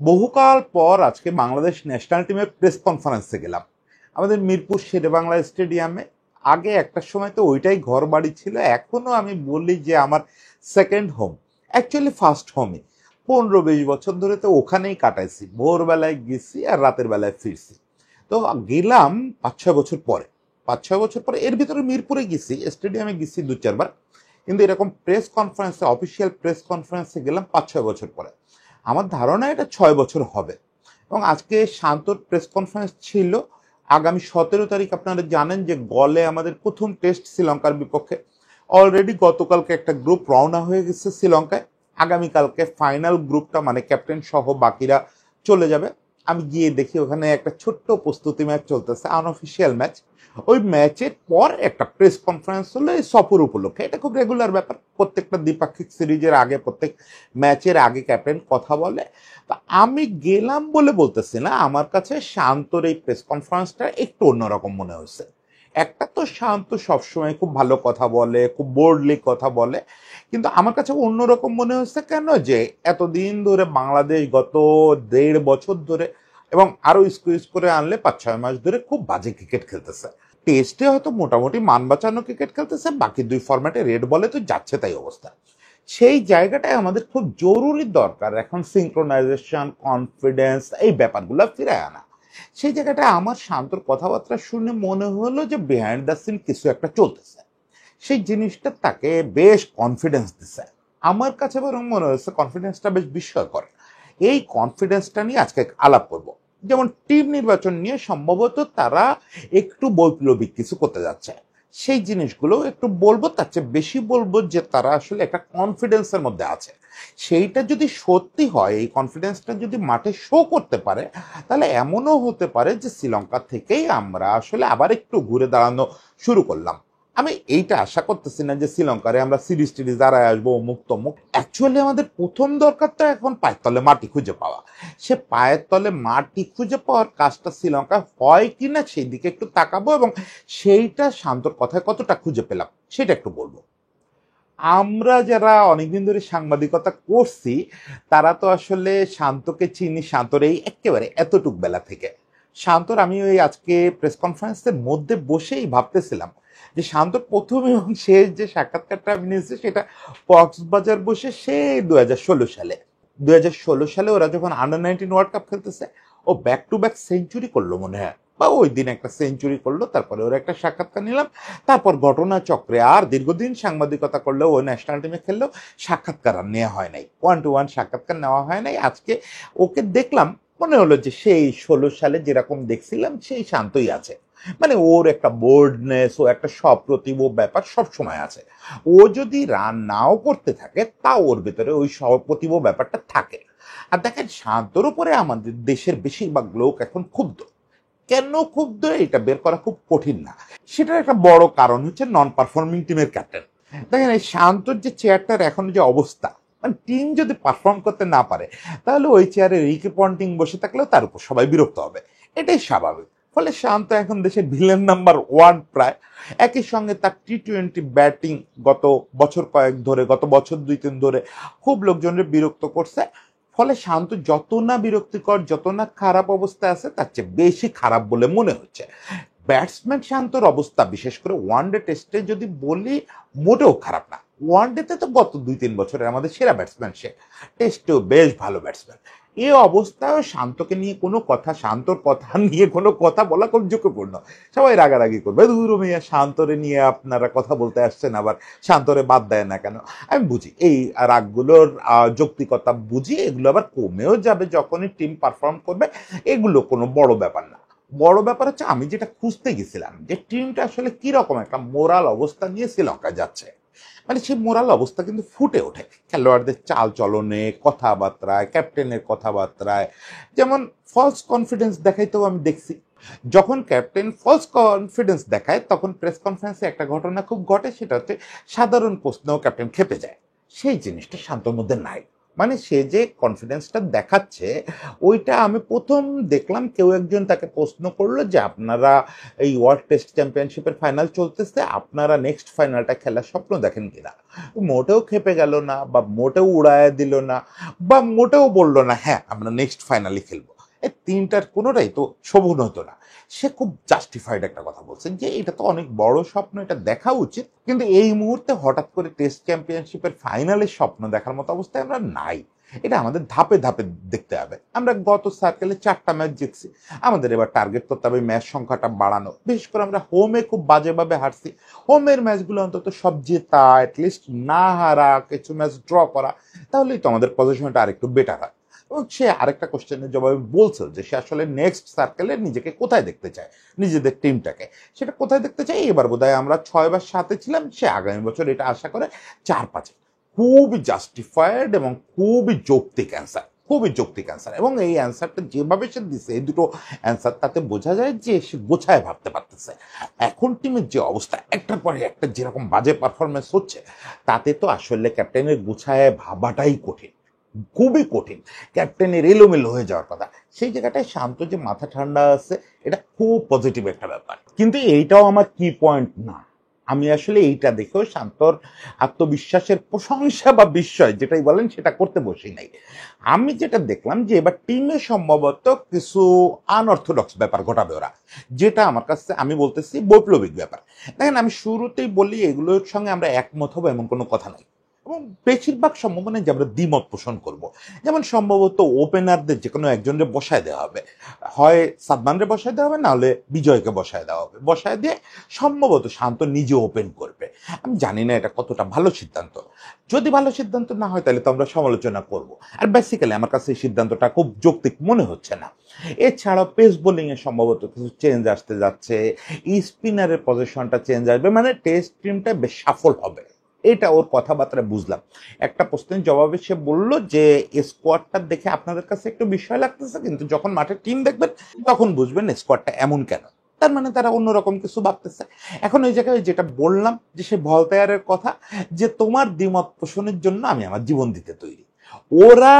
বহুকাল পর আজকে বাংলাদেশ ন্যাশনাল টিমের প্রেস কনফারেন্সে গেলাম আমাদের মিরপুর শেরেবাংলা স্টেডিয়ামে। আগে একটা সময় তো ওইটাই ঘর বাড়ি ছিল, এখনো আমি বলি যে আমার সেকেন্ড হোম, অ্যাকচুয়ালি ফার্স্ট হোমই। 15-20 বছর ধরে তো ওখানেই কাটাইছি, ভোরবেলায় গেছি আর রাতের বেলায় ফিরছি। তো গেলাম 5-6 বছর পরে। 5-6 বছর পরে এর ভিতরে মিরপুরে গেছি, স্টেডিয়ামে গেছি 2-4 বার, কিন্তু এরকম প্রেস কনফারেন্সে, অফিসিয়াল প্রেস কনফারেন্সে গেলাম 5-6 বছর পরে। আমার ধারণা এটা 6 বছর হবে। এবং আজকে শান্তর প্রেস কনফারেন্স ছিল আগামী 17 তারিখ। আপনারা জানেন যে গলে আমাদের প্রথম টেস্ট শ্রীলঙ্কার বিপক্ষে। অলরেডি গতকালকে একটা গ্রুপ রওনা হয়ে গেছে শ্রীলঙ্কায়, আগামীকালকে ফাইনাল গ্রুপটা মানে ক্যাপ্টেন সহ বাকিরা চলে যাবে। আমি গিয়ে দেখি ওখানে একটা ছোট্ট প্রস্তুতি ম্যাচ চলতেছে, আনঅফিসিয়াল ম্যাচ। ওই ম্যাচের পর একটা প্রেস কনফারেন্স হলো এই সফর উপলক্ষে। এটা খুব রেগুলার ব্যাপার, প্রত্যেকটা দ্বিপাক্ষিক সিরিজের আগে, প্রত্যেক ম্যাচের আগে ক্যাপ্টেন কথা বলে। তা আমি গেলাম বলে বলতেছি না, আমার কাছে শান্তর এই প্রেস কনফারেন্সটা একটু অন্যরকম মনে হয়েছে। একটা তো শান্ত সবসময় খুব ভালো কথা বলে, খুব বোল্ডলি কথা বলে, কিন্তু আমার কাছে অন্যরকম মনে হচ্ছে কেন যে এতদিন ধরে বাংলাদেশ গত 1.5 বছর ধরে এবং আরো স্কুইজ করে আনলে 5-6 মাস ধরে খুব বাজে ক্রিকেট খেলতেছে। টেস্টে হয়তো মোটামুটি মান বাঁচানো ক্রিকেট খেলতেছে, বাকি দুই ফরম্যাটে রেড বলে তো যাচ্ছে তাই অবস্থা। সেই জায়গাটায় আমাদের খুব জরুরি দরকার এখন সিঙ্ক্রোনাইজেশন, কনফিডেন্স, এই ব্যাপারগুলো ফিরে আনা। সেই জায়গাটায় আমার শান্তর কথাবার্তা শুনে মনে হলো যে বিহাইন্ড দ্য সিন কিছু একটা চলতেছে। সেই জিনিসটা তাকে বেশ কনফিডেন্স দিছে। আমার কাছে বরং মনে হচ্ছে কনফিডেন্সটা বেশ বিস্ময়কর। এই কনফিডেন্সটা নিয়ে আজকে আলাপ করব। যেমন টিম নির্বাচন নিয়ে সম্ভবত তারা একটু বৈপ্লবিক কিছু করতে যাচ্ছে, সেই জিনিসগুলো একটু বলবো। তার চেয়ে বেশি বলবো যে তারা আসলে একটা কনফিডেন্সের মধ্যে আছে। সেইটা যদি সত্যি হয়, এই কনফিডেন্সটা যদি মাঠে শো করতে পারে, তাহলে এমনও হতে পারে যে শ্রীলঙ্কা থেকেই আমরা আসলে আবার একটু ঘুরে দাঁড়ানো শুরু করলাম। আমি এইটা আশা করতেছি না যে শ্রীলঙ্কারে আমরা সিরিজ টিরিজ দাঁড়ায় আসবো অমুক তমুক। অ্যাকচুয়ালি আমাদের প্রথম দরকারটা এখন পায়ের তলে মাটি খুঁজে পাওয়া। সে পায়ের তলে মাটি খুঁজে পাওয়ার কাজটা শ্রীলঙ্কা হয় কিনা সেই দিকে একটু তাকাবো, এবং সেইটা শান্তর কথায় কতটা খুঁজে পেলাম সেটা একটু বলবো। আমরা যারা অনেকদিন ধরে সাংবাদিকতা করছি তারা তো আসলে শান্তকে চিনি, শান্তর এই একেবারে এতটুক বেলা থেকে। শান্তর আমি ওই আজকে প্রেস কনফারেন্সের মধ্যে বসেই ভাবতেছিলাম যে শান্তর প্রথম এবং শেষ যে সাক্ষাৎকারটা আমি নিয়েছি সেটা কক্সবাজার বসে সেই 2016 সালে। 2016 সালে ওরা যখন আন্ডার 19 ওয়ার্ল্ড কাপ খেলতেছে, ও ব্যাক টু ব্যাক সেঞ্চুরি করলো মনে হয়, বা ওই দিন একটা সেঞ্চুরি করলো। তারপরে ওরা একটা সাক্ষাৎকার নিলাম। তারপর ঘটনা চক্রে আর দীর্ঘদিন সাংবাদিকতা করলেও, ও ন্যাশনাল টিমে খেললেও সাক্ষাৎকার আর নেওয়া হয় নাই, 1-to-1 সাক্ষাৎকার নেওয়া হয় নাই। আজকে ওকে দেখলাম, মনে হলো যে সেই 16 সালে যেরকম দেখছিলাম সেই শান্তই আছে। মানে ওর একটা বোর্ডনেস, ও একটা সপ্রতিভ ব্যাপার সব সময় আছে। ও যদি রান নাও করতে থাকে তাও ওর ভিতরে ওই সপ্রতিভ ব্যাপারটা থাকে। আর দেখেন, শান্তর উপরে আমাদের দেশের বেশিরভাগ লোক এখন ক্ষুব্ধ। কেন ক্ষুব্ধ এটা বের করা খুব কঠিন না। সেটার একটা বড় কারণ হচ্ছে নন পারফর্মিং টিমের ক্যাপ্টেন। দেখেন, এই শান্তর যে চেয়ারটার এখন যে অবস্থা, মানে টিম যদি পারফর্ম করতে না পারে তাহলে ওই চেয়ারে রিকি পন্টিং বসে থাকলেও তার উপর সবাই বিরক্ত হবে, এটাই স্বাভাবিক। ফলে শান্ত এখন দেশের ভিলেন নাম্বার 1 প্রায়। একই সঙ্গে তার টি-20 ব্যাটিং গত বছর কয়েক ধরে, গত বছর 2-3 ধরে খুব লোকজনের বিরক্ত করছে। ফলে শান্ত যত না বিরক্তিকর, যত না খারাপ অবস্থায় আছে, তার চেয়ে বেশি খারাপ বলে মনে হচ্ছে। ব্যাটসম্যান শান্তর অবস্থা, বিশেষ করে ওয়ানডে টেস্টে যদি বলি, মোটেও খারাপ না। ওয়ানডেতে তো গত 2-3 বছরের আমাদের সেরা ব্যাটসম্যান সে, টেস্টেও বেশ ভালো ব্যাটসম্যান। এই অবস্থায় শান্তকে নিয়ে কোনো কথা, শান্তর কথা নিয়ে কোনো কথা বলা খুব ঝুঁকিপূর্ণ। সবাই রাগারাগি করবে, দূর মিয়া, শান্তরে নিয়ে আপনারা কথা বলতে আসছেন, আবার শান্তরে বাদ দেয় না কেন। আমি বুঝি এই রাগগুলোর যৌক্তিকতা বুঝি, এগুলো আবার কমেও যাবে যখনই টিম পারফর্ম করবে, এগুলো কোনো বড় ব্যাপার না। বড় ব্যাপার হচ্ছে আমি যেটা খুঁজতে গেছিলাম, যে টিমটা আসলে কিরকম একটা মোরাল অবস্থা নিয়ে শ্রীলঙ্কা যাচ্ছে। মানে সেই মোরাল অবস্থা কিন্তু ফুটে ওঠে খেলোয়াড়দের চাল চলনে, কথাবার্তায়, ক্যাপ্টেনের কথাবার্তায়। যেমন ফলস কনফিডেন্স দেখাইতেও আমি দেখছি। যখন ক্যাপ্টেন ফলস কনফিডেন্স দেখায় তখন প্রেস কনফারেন্সে একটা ঘটনা খুব ঘটে, সেটা হচ্ছে সাধারণ প্রশ্নেও ক্যাপ্টেন খেপে যায়। সেই জিনিসটা শান্তর মধ্যে নাই। মানে সে যে কনফিডেন্সটা দেখাচ্ছে, ওইটা আমি প্রথম দেখলাম কেউ একজন তাকে প্রশ্ন করলো যে আপনারা এই ওয়ার্ল্ড টেস্ট চ্যাম্পিয়নশিপের ফাইনাল চলতেছে, আপনারা নেক্সট ফাইনালটা খেলার স্বপ্ন দেখেন কিনা। মোটেও খেপে গেল না, বা মোটেও উড়ায় দিল না, বা মোটেও বললো না হ্যাঁ আমরা নেক্সট ফাইনালই খেলবো। এই তিনটার কোনোটাই তো শোভন হতো না। সে খুব জাস্টিফাইড একটা কথা বলছেন যে এটা তো অনেক বড় স্বপ্ন, এটা দেখা উচিত, কিন্তু এই মুহূর্তে হঠাৎ করে টেস্ট চ্যাম্পিয়নশিপের ফাইনালের স্বপ্ন দেখার মতো অবস্থায় আমরা নাই। এটা আমাদের ধাপে ধাপে দেখতে হবে। আমরা গত সার্কেলে 4টা ম্যাচ জিতছি, আমাদের এবার টার্গেট করতে হবে ম্যাচ সংখ্যাটা বাড়ানো। বিশেষ করে আমরা হোমে খুব বাজেভাবে হারছি, হোমের ম্যাচগুলো অন্তত সব জেতা, অ্যাটলিস্ট না হারা, কিছু ম্যাচ ড্র করা, তাহলেই তো আমাদের পজিশনটা আরেকটু বেটার হয়। এবং সে আরেকটা কোশ্চেনের জবাবে বলছে যে সে আসলে নেক্সট সার্কেলে নিজেকে কোথায় দেখতে চায়, নিজেদের টিমটাকে সেটা কোথায় দেখতে চায়। এবার বোধহয় আমরা 6 বা 7-এ ছিলাম, সে আগামী বছর এটা আশা করে 4-5-এ। খুবই জাস্টিফাইড এবং খুবই যৌক্তিক অ্যান্সার, খুবই যৌক্তিক অ্যান্সার। এবং এই অ্যান্সারটা যেভাবে সে দিছে, এই দুটো অ্যান্সার, তাতে বোঝা যায় যে সে গোছায় ভাবতে পারতেছে। এখন টিমের যে অবস্থা, একটার পরে একটা যেরকম বাজে পারফরমেন্স হচ্ছে, তাতে তো আসলে ক্যাপ্টেনের গোছায় ভাবাটাই কঠিন, খুবই কঠিন। ক্যাপ্টেনের এলোমেলো হয়ে যাওয়ার কথা, সেই জায়গাটায় শান্ত যে মাথা ঠান্ডা আছে, এটা খুব পজিটিভ একটা ব্যাপার। কিন্তু এইটাও আমার কি পয়েন্ট না। আমি আসলে এইটা দেখেও শান্তর আত্মবিশ্বাসের প্রশংসা বা বিস্ময় যেটাই বলেন সেটা করতে বসি নাই। আমি যেটা দেখলাম যে এবার টিমে সম্ভবত কিছু আনঅর্থোডক্স ব্যাপার ঘটাবে ওরা, যেটা আমার কাছে, আমি বলতেছি, বৈপ্লবিক ব্যাপার। দেখেন, আমি শুরুতেই বলি এগুলোর সঙ্গে আমরা একমত হবো এমন কোনো কথা নাই, এবং বেশিরভাগ সম্ভাবনায় যে আমরা দ্বিমত পোষণ করব। যেমন সম্ভবত ওপেনারদের যে কোনো একজনের বসায় দেওয়া হবে, হয় সাদমানরে বসায় দেওয়া হবে, না হলে বিজয়কে বসায় দেওয়া হবে। বসায় দিয়ে সম্ভবত শান্ত নিজে ওপেন করবে। আমি জানি না এটা কতটা ভালো সিদ্ধান্ত। যদি ভালো সিদ্ধান্ত না হয় তাহলে তো আমরা সমালোচনা করব। আর বেসিক্যালি আমার কাছে এই সিদ্ধান্তটা খুব যৌক্তিক মনে হচ্ছে না। এছাড়াও পেস বোলিং এ সম্ভবত কিছু চেঞ্জ আসতে যাচ্ছে, স্পিনারের পজিশনটা চেঞ্জ আসবে, মানে টেস্ট টিমটা বেশ সফল হবে, এটা ওর কথাবার্তায় বুঝলাম। একটা প্রশ্নের জবাবে সে বলল যে স্কোয়াডটা দেখে আপনাদের কাছে একটু বিষয় লাগতেছে, কিন্তু যখন মাঠে টিম দেখবেন তখন বুঝবেন স্কোয়াডটা এমন কেন। তার মানে তারা অন্যরকম কিছু ভাবতেছে। এখন ওই জায়গায় যেটা বললাম যে সে ভলতেয়ারের কথা, যে তোমার দ্বিমত পোষণের জন্য আমি আমার জীবন দিতে তৈরি, ওরা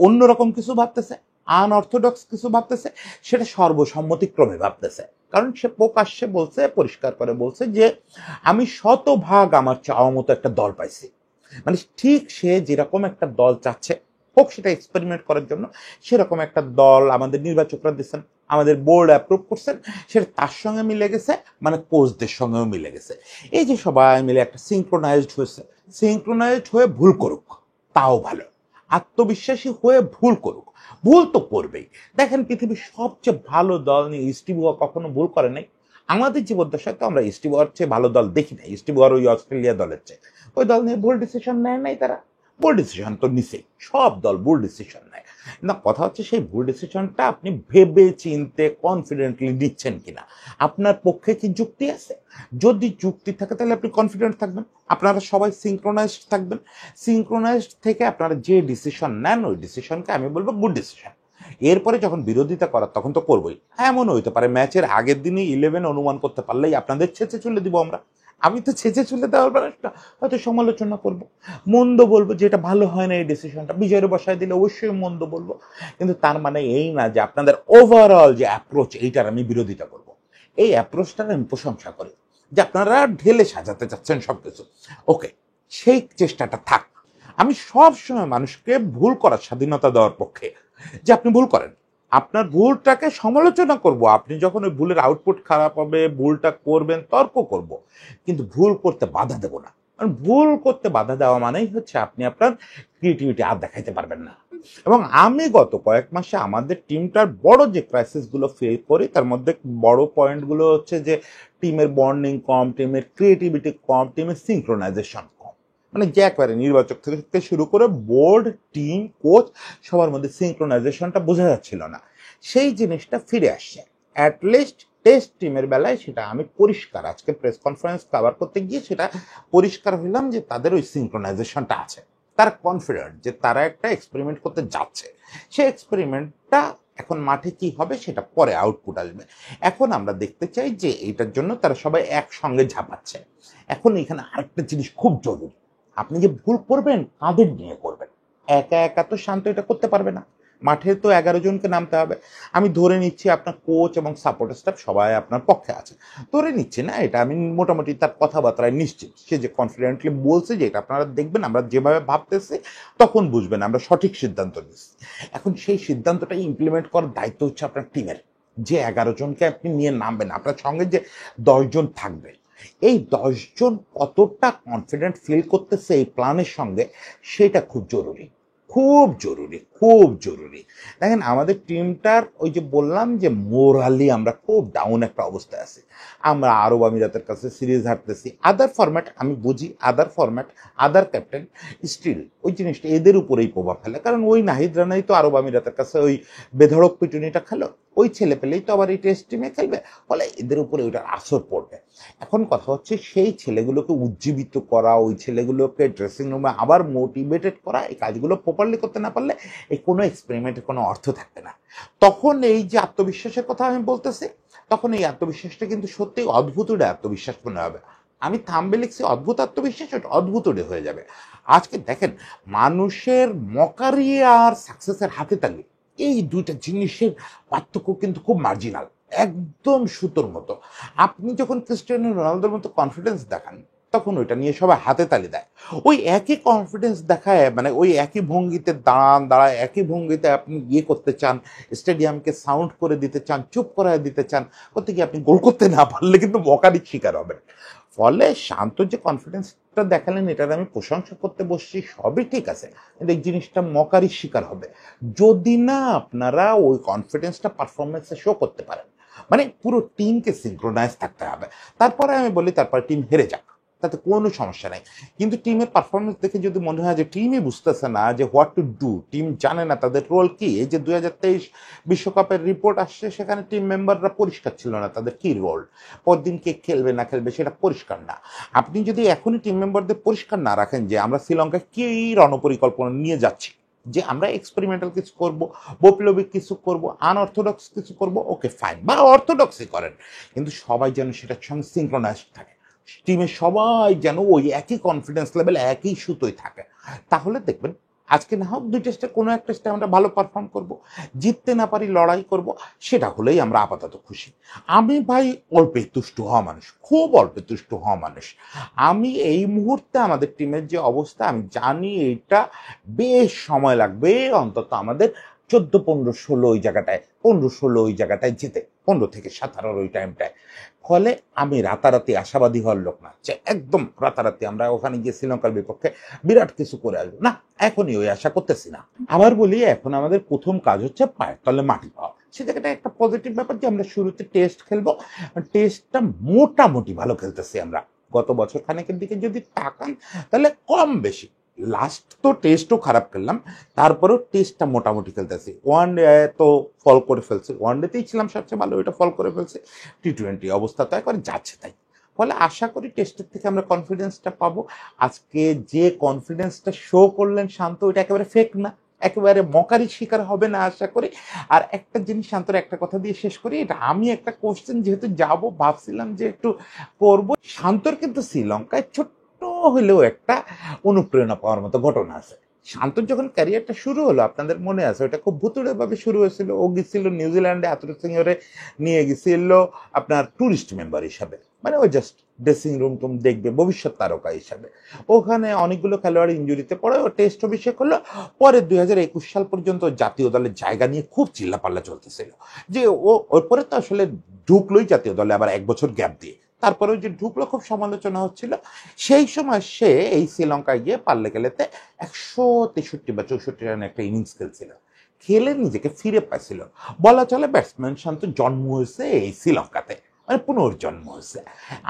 অন্যরকম কিছু ভাবতেছে, আনঅর্থোডক্স কিছু ভাবতেছে, সেটা সর্বসম্মতিক্রমে ভাবতেছে। কারণ সে প্রকাশ্যে বলছে, পরিষ্কার করে বলছে যে আমি শতভাগ আমার চাওয়া মতো একটা দল পাইছি। মানে ঠিক সে যেরকম একটা দল চাচ্ছে, হোক সেটা এক্সপেরিমেন্ট করার জন্য, সেরকম একটা দল আমাদের নির্বাচকরা দিচ্ছেন, আমাদের বোর্ড অ্যাপ্রুভ করছেন, সেটা তার সঙ্গে মিলে গেছে, মানে কোচদের সঙ্গেও মিলে গেছে। এই যে সবাই মিলে একটা সিঙ্ক্রোনাইজড হয়েছে, সিঙ্ক্রোনাইজড হয়ে ভুল করুক তাও ভালো, আত্মবিশ্বাসী হয়ে ভুল করুক, ভুল তো করবেই। দেখেন, পৃথিবীর সবচেয়ে ভালো দল নিয়ে স্টিভ ওয়া কখনো ভুল করে নাই। আমাদের জীবদ্দশায় তো আমরা স্টিভ ওয়ার চেয়ে ভালো দল দেখি নাই। স্টিভ ওয়ার ওই অস্ট্রেলিয়া দলের চেয়ে, ওই দল নিয়ে ভুল ডিসিশন নেয় নাই তারা। ভুল ডিসিশন তো নিছেই, সব দল ভুল ডিসিশন নেয়। না, কথা হচ্ছে সেই ভুল ডিসিশনটা আপনি ভেবে চিনতে কনফিডেন্টলি নিচ্ছেন কিনা, আপনার পক্ষে কি যুক্তি আছে। যদি যুক্তি থাকে তাহলে আপনি কনফিডেন্ট থাকবেন, আপনারা সবাই সিঙ্ক্রোনাইজড থাকবেন। সিঙ্ক্রোনাইজড থেকে আপনারা যে ডিসিশন নেন, ওই ডিসিশনকে আমি বলবো গুড ডিসিশন। এরপরে যখন বিরোধিতা করার তখন তো করবোই। এমন হইতে পারে ম্যাচের আগের দিনই 11 অনুমান করতে পারলেই আপনাদের ছেঁচে চলে দিব আমরা। আমি তো ছেঁচে চলে দেওয়ার ব্যাপারটা হয়তো সমালোচনা করব, মন্দ বলবো, যেটা ভালো হয় না এই ডিসিশনটা, বিজয়ের বসায় দিলে অবশ্যই মন্দ বলবো। কিন্তু তার মানে এই না যে আপনাদের ওভারঅল যে অ্যাপ্রোচ, এইটার আমি বিরোধিতা করব। এই অ্যাপ্রোচটার আমি প্রশংসা করি, যে আপনারা ঢেলে সাজাতে চাচ্ছেন সবকিছু। ওকে, সেই চেষ্টাটা থাক। আমি সব সময় মানুষকে ভুল করার স্বাধীনতা দেওয়ার পক্ষে, যে আপনি ভুল করেন, আপনার ভুলটাকে সমালোচনা করব। আপনি যখন ওই ভুলের আউটপুট খারাপ হবে, ভুলটা করবেন, তর্ক করব, কিন্তু ভুল করতে বাধা দেব না। কারণ ভুল করতে বাধা দেওয়া মানেই হচ্ছে আপনি আপনার ক্রিয়েটিভিটি আর দেখাইতে পারবেন না। এবং আমি গত কয়েক মাসে আমাদের টিমটার বড় যে ক্রাইসিসগুলো ফেস করি, তার মধ্যে বড় পয়েন্টগুলো হচ্ছে যে টিমের বন্ডিং কম, টিমের ক্রিয়েটিভিটি কম, টিমের সিঙ্ক্রোনাইজেশন কম। মানে যে একবারে নির্বাচক থেকে শুরু করে বোর্ড, টিম, কোচ, সবার মধ্যে সিঙ্ক্রোনাইজেশনটা বোঝা যাচ্ছিল না। সেই জিনিসটা ফিরে আসছে অ্যাটলিস্ট টেস্ট টিমের বেলায়। সেটা আমি পরিষ্কার আজকে প্রেস কনফারেন্স কভার করতে গিয়ে সেটা পরিষ্কার হইলাম যে তাদের ওই সিঙ্ক্রোনাইজেশনটা আছে। তারা কনফিডেন্ট যে তারা একটা এক্সপেরিমেন্ট করতে যাচ্ছে। সেই এক্সপেরিমেন্টটা এখন মাঠে কি হবে সেটা পরে আউটপুট আসবে। এখন আমরা দেখতে চাই যে এইটার জন্য তারা সবাই একসঙ্গে ঝাঁপাচ্ছে। এখন এখানে আরেকটা জিনিস খুব জরুরি, আপনি যে ভুল করবেন কাদের নিয়ে করবেন। একা একা তো শান্ত এটা করতে পারবে না, মাঠে তো 11 জনকে নামতে হবে। আমি ধরে নিচ্ছি আপনার কোচ এবং সাপোর্ট স্টাফ সবাই আপনার পক্ষে আছে, ধরে নিচ্ছি না, এটা আমি মোটামুটি তার কথাবার্তায় নিশ্চিত। সে যে কনফিডেন্টলি বলছে যে এটা আপনারা দেখবেন আমরা যেভাবে ভাবতেছি তখন বুঝবেন আমরা সঠিক সিদ্ধান্ত নিচ্ছি। এখন সেই সিদ্ধান্তটা ইমপ্লিমেন্ট করার দায়িত্ব হচ্ছে আপনার টিমের। যে 11 জনকে আপনি নিয়ে নামবেন, আপনার সঙ্গে যে 10 জন থাকবে, এই 10 জন কতটা কনফিডেন্ট ফিল করতেছে এই প্ল্যানের সঙ্গে, সেটা খুব জরুরি, খুব জরুরি, খুব জরুরি। দেখেন আমাদের টিমটার ওই যে বললাম যে মোরালি আমরা খুব ডাউন একটা অবস্থায় আছি। আমরা আরব আমিরাতের কাছে সিরিজ হারতেছি, আদার ফরম্যাট আমি বুঝি, আদার ফরম্যাট, আদার ক্যাপ্টেন, স্টিল ওই জিনিসটা এদের উপরেই প্রভাব ফেলে। কারণ ওই নাহিদ রানাই তো আরব আমিরাতের কাছে ওই বেধড়ক পিটুনিটা খেলো, ওই ছেলে পেলেই তো আবার এই টেস্ট টিমে খেলবে, ফলে এদের উপরে ওইটার আসর পড়বে। এখন কথা হচ্ছে সেই ছেলেগুলোকে উজ্জীবিত করা, ওই ছেলেগুলোকে ড্রেসিং রুমে আবার মোটিভেটেড করা, এই কাজগুলো প্রপারলি করতে না পারলে এই কোনো এক্সপেরিমেন্টের কোনো অর্থ থাকবে না। তখন এই যে আত্মবিশ্বাসের কথা আমি বলতেছি, তখন এই আত্মবিশ্বাসটা কিন্তু সত্যি অদ্ভুত আত্মবিশ্বাস মনে হবে। আমি থাম্বে লিখছি অদ্ভুত আত্মবিশ্বাস, ওটা অদ্ভুত হয়ে যাবে। আজকে দেখেন মানুষের মকারি আর সাকসেসের হাতে তালি, এই দুইটা জিনিসের পার্থক্য কিন্তু খুব মার্জিনাল, একদম সুতোর মতো। আপনি যখন ক্রিস্টিয়ানো রোনালদোর মতো কনফিডেন্স দেখান তখন ওইটা নিয়ে সবাই হাতে তালি দেয়। ওই একই কনফিডেন্স দেখায়, মানে ওই একই ভঙ্গিতে দাঁড়ায়, একই ভঙ্গিতে আপনি করতে চান, স্টেডিয়ামকে সাউন্ড করে দিতে চান, চুপ করায় দিতে চান, করতে গিয়ে আপনি গোল করতে না পারলে কিন্তু মকারির শিকার হবেন। ফলে শান্ত যে কনফিডেন্সটা দেখালেন এটার আমি প্রশংসা করতে বসছি, সবই ঠিক আছে, কিন্তু এই জিনিসটা মকারির শিকার হবে যদি না আপনারা ওই কনফিডেন্সটা পারফরমেন্সে শো করতে পারেন। মানে পুরো টিমকে সিনক্রোনাইজ থাকতে হবে। তারপরে আমি বলি তারপরে টিম হেরে যাক, তাতে কোনো সমস্যা নেই। কিন্তু টিমের পারফরমেন্স দেখে যদি মনে হয় যে টিমই বুঝতেছে না যে হোয়াট টু ডু, টিম জানে না তাদের রোল কি, এই যে 2023 বিশ্বকাপের রিপোর্ট আসছে সেখানে টিম মেম্বাররা পরিষ্কার ছিল না তাদের কি রোল, পরদিন কে খেলবে না খেলবে সেটা পরিষ্কার না। আপনি যদি এখনই টিম মেম্বারদের পরিষ্কার না রাখেন যে আমরা শ্রীলঙ্কায় কি রণপরিকল্পনা নিয়ে যাচ্ছি, যে আমরা এক্সপেরিমেন্টাল কিছু করব, বৈপ্লবিক কিছু করব, আনঅর্থোডক্স কিছু করব, ওকে ফাইন, বা অর্থোডক্সই করেন, কিন্তু সবাই যেন সেটার সঙ্গে সিনক্রোনাইজ থাকে, টিমে সবাই যেন ওই একই কনফিডেন্স লেভেল, একই সুতোয় থাকে। তাহলে দেখবেন আজকে না হোক 2 টেস্টে কোনো এক টেস্টে আমরা ভালো পারফর্ম করব, জিততে না পারি লড়াই করব, সেটা হলেই আমরা আপাতত খুশি। আমি ভাই অল্পে তুষ্ট হওয়া মানুষ, খুব অল্পে তুষ্ট হওয়া মানুষ। আমি এই মুহূর্তে আমাদের টিমের যে অবস্থা আমি জানি এটা বেশ সময় লাগবে অন্তত আমাদের 14, 15, 16 ওই জায়গাটায়, 15, 16 ওই জায়গাটায় যেতে, 15 থেকে 17 ওই টাইমটায়। ফলে আমি রাতারাতি আশাবাদী হওয়ার লোক না যে একদম রাতারাতি আমরা ওখানে গিয়ে শ্রীলঙ্কার বিপক্ষে বিরাট কিছু করে আসবো, না, এখনই ওই আশা করতেছি না। আবার বলি এখন আমাদের প্রথম কাজ হচ্ছে পায়ের তলে মাটি পাওয়া। সে জায়গাটা একটা পজিটিভ ব্যাপার যে আমরা শুরুতে টেস্ট খেলবো, টেস্টটা মোটামুটি ভালো খেলতেছি আমরা। গত বছর খানেকের দিকে যদি তাকান তাহলে কম বেশি, লাস্ট তো টেস্টও খারাপ খেললাম, তারপরেও টেস্টটা মোটামুটি খেলতেছি। ওয়ান ডে তো ফল করে ফেলছি, ওয়ান ডেতেই ছিলাম সবচেয়ে ভালো, ওইটা ফল করে ফেলছি, টি-20 অবস্থা তো একবার যাচ্ছে তাই। ফলে আশা করি টেস্টের থেকে আমরা কনফিডেন্সটা পাবো। আজকে যে কনফিডেন্সটা শো করলেন শান্ত, ওইটা একেবারে ফেক না, একেবারে মকারির শিকার হবে না আশা করি। আর একটা জিনিস শান্তর একটা কথা দিয়ে শেষ করি, এটা আমি একটা কোশ্চেন যেহেতু যাব ভাবছিলাম যে একটু করবো। শান্তর কিন্তু শ্রীলঙ্কায় ছোট্ট হলেও একটা অনুপ্রেরণা পাওয়ার মতো ঘটনা আছে। শান্তর যখন ক্যারিয়ারটা শুরু হলো আপনাদের মনে আছে, ওটা খুব ভুতুড়ে ভাবে শুরু হয়েছিল। ও গেছিল নিউজিল্যান্ডে, আতুর সিংহরে নিয়ে গেছিল আপনার টুরিস্ট মেম্বার হিসাবে, মানে ওই জাস্ট ড্রেসিং রুম টুম দেখবে, ভবিষ্যৎ তারকা হিসাবে। ওখানে অনেকগুলো খেলোয়াড় ইঞ্জুরিতে পড়ে, ও টেস্ট অভিষেক হলো। পরে 2021 সাল পর্যন্ত জাতীয় দলের জায়গা নিয়ে খুব চিল্লাপাল্লা চলতেছিল যে ওর পরে তো আসলে ঢুকলোই জাতীয় দলে আবার 1 বছর গ্যাপ দিয়ে, তারপরেও যে ঢুকলো খুব সমালোচনা হচ্ছিল। সেই সময় সে এই শ্রীলঙ্কায় গিয়ে পাল্লে খেলেতে 163 বা 64 রানের একটা ইনিংস খেলছিল, খেলে নিজেকে ফিরে পাইছিল। বলা চলে ব্যাটসম্যান শান্ত জন্ম হয়েছে এই শ্রীলঙ্কাতে, মানে পুনর্জন্ম হয়েছে।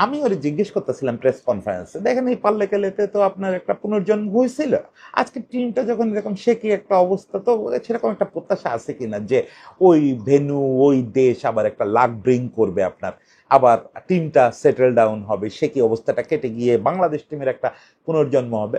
আমি ওরে জিজ্ঞেস করতেছিলাম প্রেস কনফারেন্সে, দেখেন এই পাল্লে খেলেতে তো আপনার একটা পুনর্জন্ম হয়েছিল, আজকে টিমটা যখন এরকম সে কি একটা অবস্থা, তো সেরকম একটা প্রত্যাশা আছে কিনা যে ওই ভেন্যু ওই দেশ আবার একটা লাক ব্রিং করবে আপনার, আবার টিমটা সেটেল ডাউন হবে, সে কি অবস্থাটা কেটে গিয়ে বাংলাদেশ টিমের একটা পুনর্জন্ম হবে।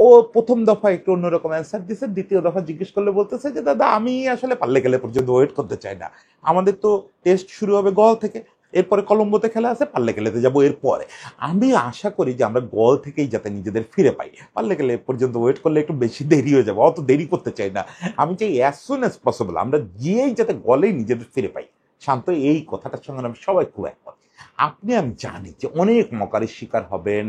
ও প্রথম দফা একটু অন্যরকম অ্যান্সার দিচ্ছে, দ্বিতীয় দফা জিজ্ঞেস করলে বলতেছে যে দাদা আমি আসলে পাল্লে গেলে পর্যন্ত ওয়েট করতে চাই না, আমাদের তো টেস্ট শুরু হবে গল থেকে, এরপরে কলম্বোতে খেলা আছে, পারলে খেলাতে যাবো এরপরে। আমি আশা করি যে আমরা গল থেকেই যাতে নিজেদের ফিরে পাই। পারলে খেলে পর্যন্ত ওয়েট করলে একটু বেশি দেরি হয়ে যাবে, অত দেরি করতে চাই না। আমি চাই অ্যাজ সুন অ্যাজ পসিবল আমরা গিয়েই যাতে গলেই নিজেদের ফিরে পাই। শান্ত এই কথাটার সঙ্গে আমি সবাই খুব একমত। আপনি আমি জানি যে অনেক মকারের শিকার হবেন,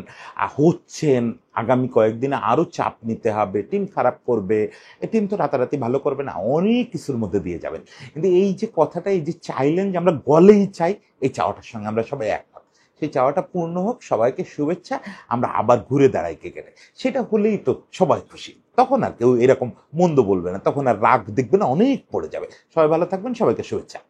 হচ্ছেন। আগামী কয়েকদিনে আরো চাপ নিতে হবে, টিম খারাপ করবে, এই টিম তো রাতারাতি ভালো করবে না, অনেক কিছুর মধ্যে দিয়ে যাবেন। কিন্তু এই যে কথাটা, এই যে চাইলেন যে আমরা গলেই চাই, এই চাওয়াটার সঙ্গে আমরা সবাই একমত। সেই চাওয়াটা পূর্ণ হোক, সবাইকে শুভেচ্ছা। আমরা আবার ঘুরে দাঁড়াই ক্রিকেটে, সেটা হলেই তো সবাই খুশি। তখন আর কেউ এরকম মন্দ বলবে না, তখন আর রাগ দেখবে না, অনেক পড়ে যাবে। সবাই ভালো থাকবেন, সবাইকে শুভেচ্ছা।